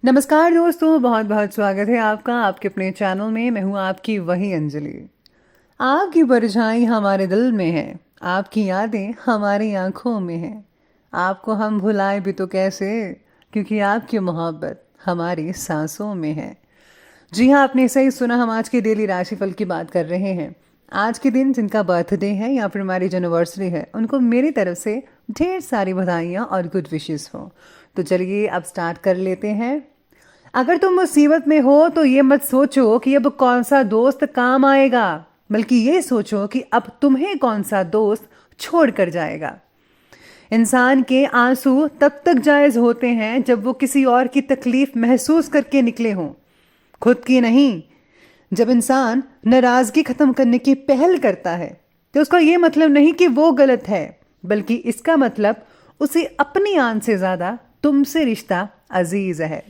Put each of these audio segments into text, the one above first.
नमस्कार दोस्तों, बहुत बहुत स्वागत है आपका आपके अपने चैनल में। मैं हूँ आपकी वही अंजलि। आपकी परछाई हमारे दिल में है, आपकी यादें हमारी आंखों में है। आपको हम भुलाए भी तो कैसे, क्योंकि आपकी मोहब्बत हमारी सांसों में है। जी हाँ, आपने सही सुना। हम आज के डेली राशिफल की बात कर रहे हैं। आज के दिन जिनका बर्थडे है या फिर हमारी जो एनिवर्सरी है, उनको मेरी तरफ से ढेर सारी बधाइयाँ और गुड विशेस हो। तो चलिए अब स्टार्ट कर लेते हैं। अगर तुम मुसीबत में हो तो ये मत सोचो कि अब कौन सा दोस्त काम आएगा, बल्कि ये सोचो कि अब तुम्हें कौन सा दोस्त छोड़ कर जाएगा। इंसान के आंसू तब तक जायज होते हैं जब वो किसी और की तकलीफ महसूस करके निकले हों, खुद की नहीं। जब इंसान नाराजगी खत्म करने की पहल करता है तो उसका ये मतलब नहीं कि वो गलत है, बल्कि इसका मतलब उसे अपनी आन से ज्यादा तुमसे रिश्ता अजीज है।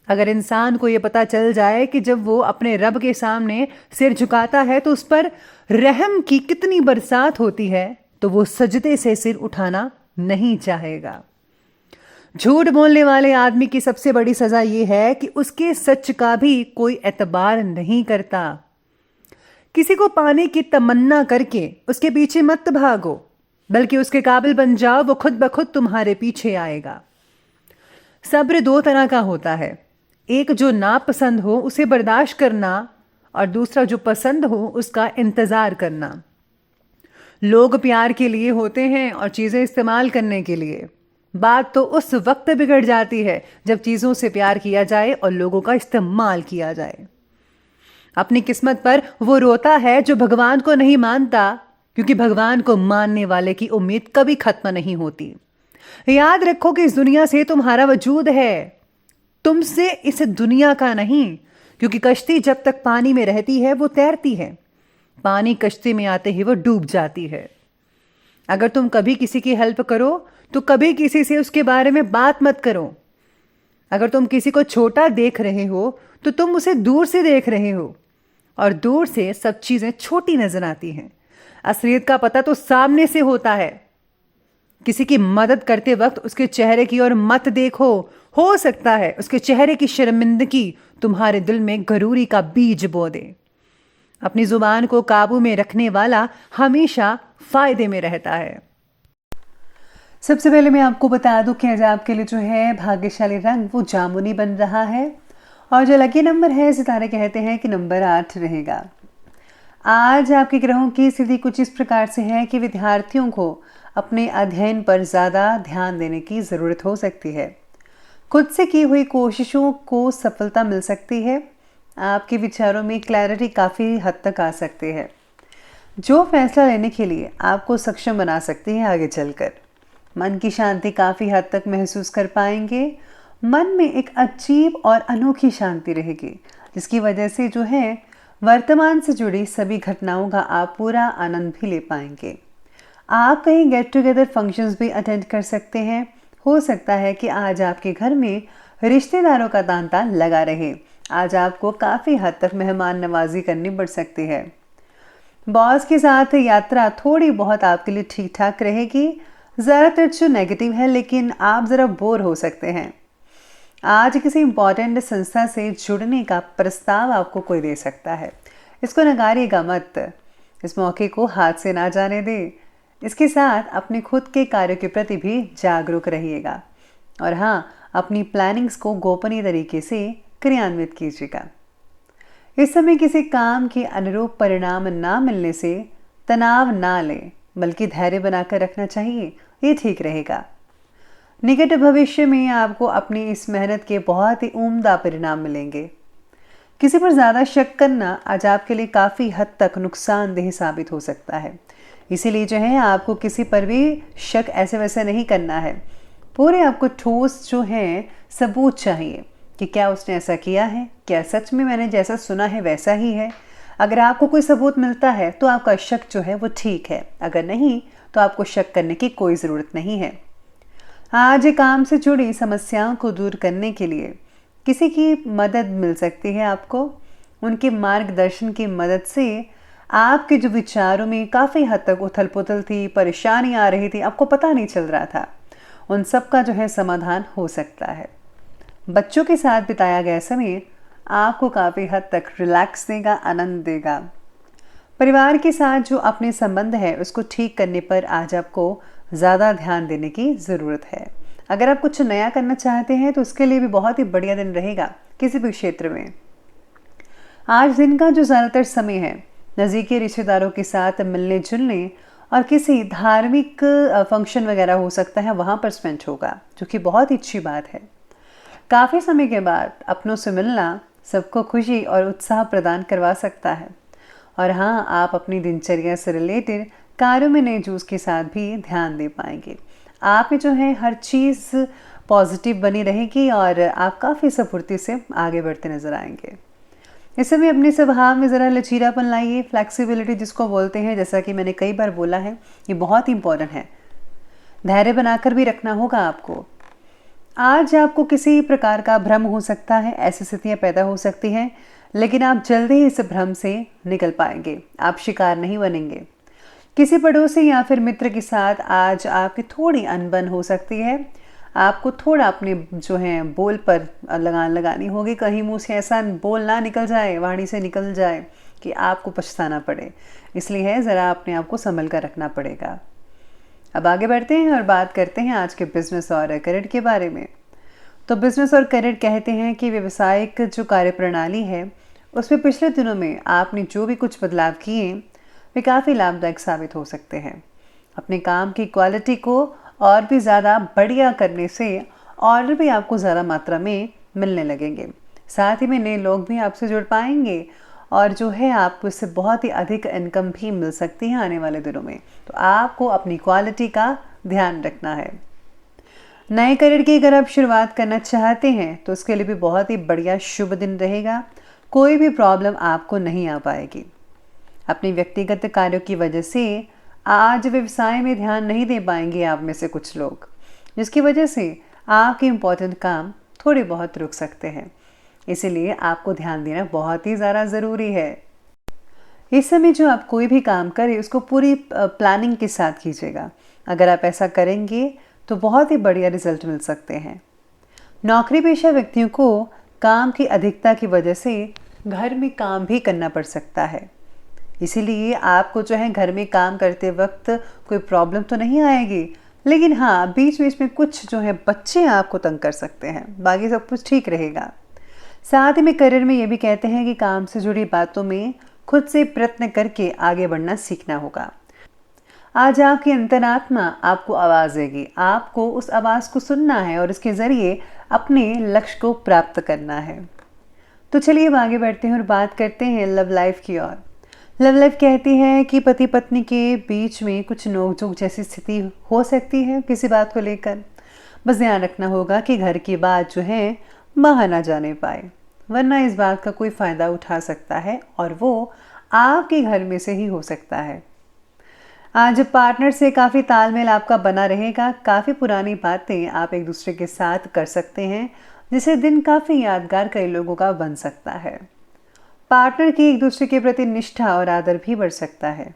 अगर इंसान को ये पता चल जाए कि जब वो अपने रब के सामने सिर झुकाता है तो उस पर रहम की कितनी बरसात होती है, तो वो सजदे से सिर उठाना नहीं चाहेगा। झूठ बोलने वाले आदमी की सबसे बड़ी सजा ये है कि उसके सच का भी कोई एतबार नहीं करता। किसी को पाने की तमन्ना करके उसके पीछे मत भागो, बल्कि उसके काबिल बन जाओ, वो खुद ब खुद तुम्हारे पीछे आएगा। सब्र दो तरह का होता है, एक जो नापसंद हो उसे बर्दाश्त करना, और दूसरा जो पसंद हो उसका इंतजार करना। लोग प्यार के लिए होते हैं और चीजें इस्तेमाल करने के लिए। बात तो उस वक्त बिगड़ जाती है जब चीजों से प्यार किया जाए और लोगों का इस्तेमाल किया जाए। अपनी किस्मत पर वो रोता है जो भगवान को नहीं मानता, क्योंकि भगवान को मानने वाले की उम्मीद कभी खत्म नहीं होती। याद रखो कि इस दुनिया से तुम्हारा वजूद है, तुमसे इस दुनिया का नहीं। क्योंकि कश्ती जब तक पानी में रहती है वो तैरती है, पानी कश्ती में आते ही वो डूब जाती है। अगर तुम कभी किसी की हेल्प करो तो कभी किसी से उसके बारे में बात मत करो। अगर तुम किसी को छोटा देख रहे हो तो तुम उसे दूर से देख रहे हो, और दूर से सब चीजें छोटी नजर आती हैं। असलियत का पता तो सामने से होता है। किसी की मदद करते वक्त उसके चेहरे की ओर मत देखो, हो सकता है उसके चेहरे की शर्मिंदगी तुम्हारे दिल में गरूरी का बीज बो दे। अपनी जुबान को काबू में रखने वाला हमेशा फायदे में रहता है। सबसे पहले मैं आपको बता दूं कि आज आपके लिए जो है भाग्यशाली रंग वो जामुनी बन रहा है, और जो लकी नंबर है सितारे कहते हैं कि नंबर 8 रहेगा। आज आपके ग्रहों की स्थिति कुछ इस प्रकार से है कि विद्यार्थियों को अपने अध्ययन पर ज़्यादा ध्यान देने की ज़रूरत हो सकती है। खुद से की हुई कोशिशों को सफलता मिल सकती है। आपके विचारों में क्लैरिटी काफ़ी हद तक आ सकती है, जो फैसला लेने के लिए आपको सक्षम बना सकती है आगे चलकर। मन की शांति काफ़ी हद तक महसूस कर पाएंगे। मन में एक अजीब और अनोखी शांति रहेगी, जिसकी वजह से जो है वर्तमान से जुड़ी सभी घटनाओं का आप पूरा आनंद भी ले पाएंगे। आप कहीं गेट टुगेदर फंक्शंस भी अटेंड कर सकते हैं। हो सकता है कि आज आपके घर में रिश्तेदारों का तांता लगा रहे। आज आपको काफ़ी हद तक मेहमान नवाजी करनी पड़ सकती है। बॉस के साथ यात्रा थोड़ी बहुत आपके लिए ठीक ठाक रहेगी। ज़्यादातर जो नेगेटिव है, लेकिन आप ज़रा बोर हो सकते हैं। आज किसी इंपॉर्टेंट संस्था से जुड़ने का प्रस्ताव आपको कोई दे सकता है, इसको नकारिएगा मत। इस मौके को हाथ से ना जाने दें। इसके साथ अपने खुद के कार्यों के प्रति भी जागरूक रहिएगा, और हाँ, अपनी प्लानिंग्स को गोपनीय तरीके से क्रियान्वित कीजिएगा। इस समय किसी काम के अनुरूप परिणाम ना मिलने से तनाव ना लें, बल्कि धैर्य बनाकर रखना चाहिए, ये ठीक रहेगा। निकट भविष्य में आपको अपनी इस मेहनत के बहुत ही उम्दा परिणाम मिलेंगे। किसी पर ज़्यादा शक करना आज आपके लिए काफ़ी हद तक नुकसानदेह साबित हो सकता है। इसीलिए जो है आपको किसी पर भी शक ऐसे वैसे नहीं करना है। पूरे आपको ठोस जो है सबूत चाहिए कि क्या उसने ऐसा किया है, क्या सच में मैंने जैसा सुना है वैसा ही है। अगर आपको कोई सबूत मिलता है तो आपका शक जो है वो ठीक है, अगर नहीं तो आपको शक करने की कोई ज़रूरत नहीं है। आज काम से जुड़ी समस्याओं को दूर करने के लिए किसी की मदद मिल सकती है आपको। उनके मार्गदर्शन की मदद से आपके जो विचारों में काफ़ी हद तक उथल पुथल थी, परेशानी आ रही थी, आपको पता नहीं चल रहा था, उन सब का जो है समाधान हो सकता है। बच्चों के साथ बिताया गया समय आपको काफ़ी हद तक रिलैक्स देगा, आनंद देगा। परिवार के साथ जो अपने संबंध है उसको ठीक करने पर आज आपको ज़्यादा ध्यान देने की ज़रूरत है। अगर आप कुछ नया करना चाहते हैं तो उसके लिए भी बहुत ही बढ़िया दिन रहेगा किसी भी क्षेत्र में। आज दिन का जो ज़्यादातर समय है नज़दीकी रिश्तेदारों के साथ मिलने जुलने और किसी धार्मिक फंक्शन वगैरह हो सकता है वहाँ पर स्पेंड होगा, जो कि बहुत ही अच्छी बात है। काफ़ी समय के बाद अपनों से मिलना सबको खुशी और उत्साह प्रदान करवा सकता है। और हाँ, आप अपनी दिनचर्या से रिलेटेड कार्यों में नए जोश के साथ भी ध्यान दे पाएंगे। आप में जो है हर चीज़ पॉजिटिव बनी रहेगी और आप काफ़ी स्फूर्ति से आगे बढ़ते नजर आएंगे। इस समय अपने स्वभाव में ज़रा लचीलापन लाइए, फ्लेक्सिबिलिटी जिसको बोलते हैं, जैसा कि मैंने कई बार बोला है, ये बहुत इंपॉर्टेंट है। धैर्य बनाकर भी रखना होगा आपको। आज आपको किसी प्रकार का भ्रम हो सकता है, ऐसी स्थितियाँ पैदा हो सकती हैं, लेकिन आप जल्दी ही इस भ्रम से निकल पाएंगे, आप शिकार नहीं बनेंगे। किसी पड़ोसी या फिर मित्र के साथ आज आपकी थोड़ी अनबन हो सकती है। आपको थोड़ा अपने जो है बोल पर लगान लगानी होगी, कहीं मुँह से ऐसा बोल ना निकल जाए, वाणी से निकल जाए कि आपको पछताना पड़े। इसलिए है ज़रा अपने आप को संभल कर रखना पड़ेगा। अब आगे बढ़ते हैं और बात करते हैं आज के बिजनेस और करियर के बारे में। तो बिजनेस और करियर कहते हैं कि व्यवसायिक जो कार्यप्रणाली है उसमें पिछले दिनों में आपने जो भी कुछ बदलाव किए वे काफ़ी लाभदायक साबित हो सकते हैं। अपने काम की क्वालिटी को और भी ज़्यादा बढ़िया करने से ऑर्डर भी आपको ज़्यादा मात्रा में मिलने लगेंगे। साथ ही में नए लोग भी आपसे जुड़ पाएंगे और जो है आपको इससे बहुत ही अधिक इनकम भी मिल सकती है आने वाले दिनों में। तो आपको अपनी क्वालिटी का ध्यान रखना है। नए करियर की अगर आप शुरुआत करना चाहते हैं तो उसके लिए भी बहुत ही बढ़िया शुभ दिन रहेगा। कोई भी प्रॉब्लम आपको नहीं आ पाएगी। अपनी व्यक्तिगत कार्यों की वजह से आज व्यवसाय में ध्यान नहीं दे पाएंगे आप में से कुछ लोग, जिसकी वजह से आपके इम्पोर्टेंट काम थोड़े बहुत रुक सकते हैं। इसीलिए आपको ध्यान देना बहुत ही ज़्यादा ज़रूरी है। इस समय जो आप कोई भी काम करें उसको पूरी प्लानिंग के साथ कीजिएगा। अगर आप ऐसा करेंगे तो बहुत ही बढ़िया रिजल्ट मिल सकते हैं। नौकरी पेशा व्यक्तियों को काम की अधिकता की वजह से घर में काम भी करना पड़ सकता है। इसीलिए आपको जो है घर में काम करते वक्त कोई प्रॉब्लम तो नहीं आएगी, लेकिन हाँ बीच बीच में कुछ जो है बच्चे आपको तंग कर सकते हैं, बाकी सब कुछ ठीक रहेगा। साथ ही में करियर में ये भी कहते हैं कि काम से जुड़ी बातों में खुद से प्रयत्न करके आगे बढ़ना सीखना होगा। आज आपकी अंतरात्मा आपको आवाज़ देगी, आपको उस आवाज़ को सुनना है और इसके ज़रिए अपने लक्ष्य को प्राप्त करना है। तो चलिए अब आगे बढ़ते हैं और बात करते हैं लव लाइफ की ओर। लव लाइफ कहती है कि पति पत्नी के बीच में कुछ नोकझोंक जैसी स्थिति हो सकती है किसी बात को लेकर। बस ध्यान रखना होगा कि घर की बात जो है बाहर ना जाने पाए, वरना इस बात का कोई फ़ायदा उठा सकता है और वो आपके घर में से ही हो सकता है। आज पार्टनर से काफ़ी तालमेल आपका बना रहेगा। काफ़ी पुरानी बातें आप एक दूसरे के साथ कर सकते हैं, जिससे दिन काफ़ी यादगार कई लोगों का बन सकता है। पार्टनर की एक दूसरे के प्रति निष्ठा और आदर भी बढ़ सकता है।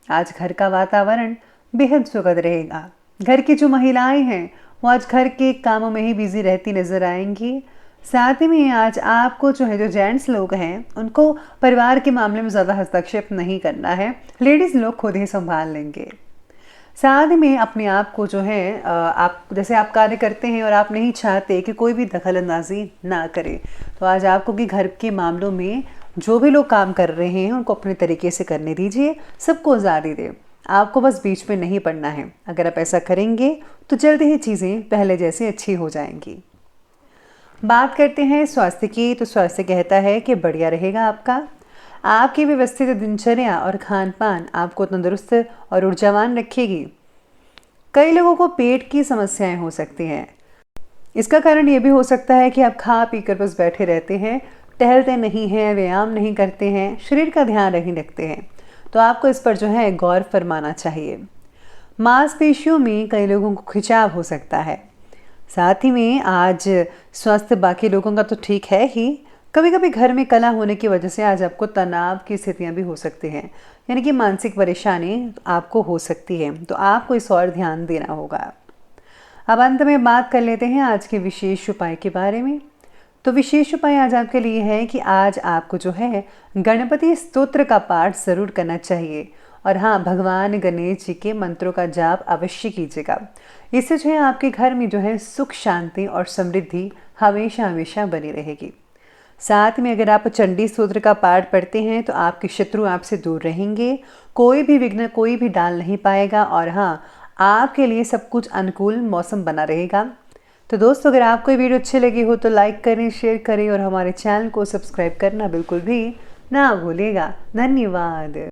आज घर का वातावरण बेहद सुखद रहेगा। घर की जो महिलाएं हैं वो आज घर के कामों में ही बिजी रहती नजर आएंगी। साथ ही में आज आपको जो जेंट्स लोग हैं उनको परिवार के मामले में ज़्यादा हस्तक्षेप नहीं करना है, लेडीज़ लोग खुद ही संभाल लेंगे। साथ ही में अपने आप को जो है आप जैसे आप कार्य करते हैं और आप नहीं चाहते कि कोई भी दखल अंदाजी ना करे, तो आज आपको कि घर के मामलों में जो भी लोग काम कर रहे हैं उनको अपने तरीके से करने दीजिए, सबको आज़ादी दें। आपको बस बीच में नहीं पड़ना है। अगर आप ऐसा करेंगे तो जल्दी ही चीज़ें पहले जैसे अच्छी हो जाएंगी। बात करते हैं स्वास्थ्य की, तो स्वास्थ्य कहता है कि बढ़िया रहेगा आपका। आपकी व्यवस्थित दिनचर्या और खान पान आपको तंदुरुस्त और ऊर्जावान रखेगी। कई लोगों को पेट की समस्याएं हो सकती हैं। इसका कारण ये भी हो सकता है कि आप खा पी कर बस बैठे रहते हैं, टहलते नहीं हैं, व्यायाम नहीं करते हैं, शरीर का ध्यान नहीं रखते हैं। तो आपको इस पर जो है गौर फरमाना चाहिए। मांसपेशियों में कई लोगों को खिंचाव हो सकता है। साथ ही में आज स्वास्थ्य बाकी लोगों का तो ठीक है ही, कभी कभी घर में कलह होने की वजह से आज आपको तनाव की स्थितियां भी हो सकती हैं, यानी कि मानसिक परेशानी आपको हो सकती है। तो आपको इस और ध्यान देना होगा। अब अंत में बात कर लेते हैं आज के विशेष उपाय के बारे में। तो विशेष उपाय आज आपके लिए है कि आज आपको जो है गणपति स्तोत्र का पाठ ज़रूर करना चाहिए। और हाँ, भगवान गणेश जी के मंत्रों का जाप अवश्य कीजिएगा। इससे जो है आपके घर में जो है सुख शांति और समृद्धि हमेशा हमेशा बनी रहेगी। साथ में अगर आप चंडी स्तोत्र का पाठ पढ़ते हैं तो आपके शत्रु आपसे दूर रहेंगे, कोई भी विघ्न कोई भी डाल नहीं पाएगा और हाँ, आपके लिए सब कुछ अनुकूल मौसम बना रहेगा। तो दोस्तों, अगर आपको ये वीडियो अच्छी लगी हो तो लाइक करें, शेयर करें और हमारे चैनल को सब्सक्राइब करना बिल्कुल भी ना भूलिएगा। धन्यवाद।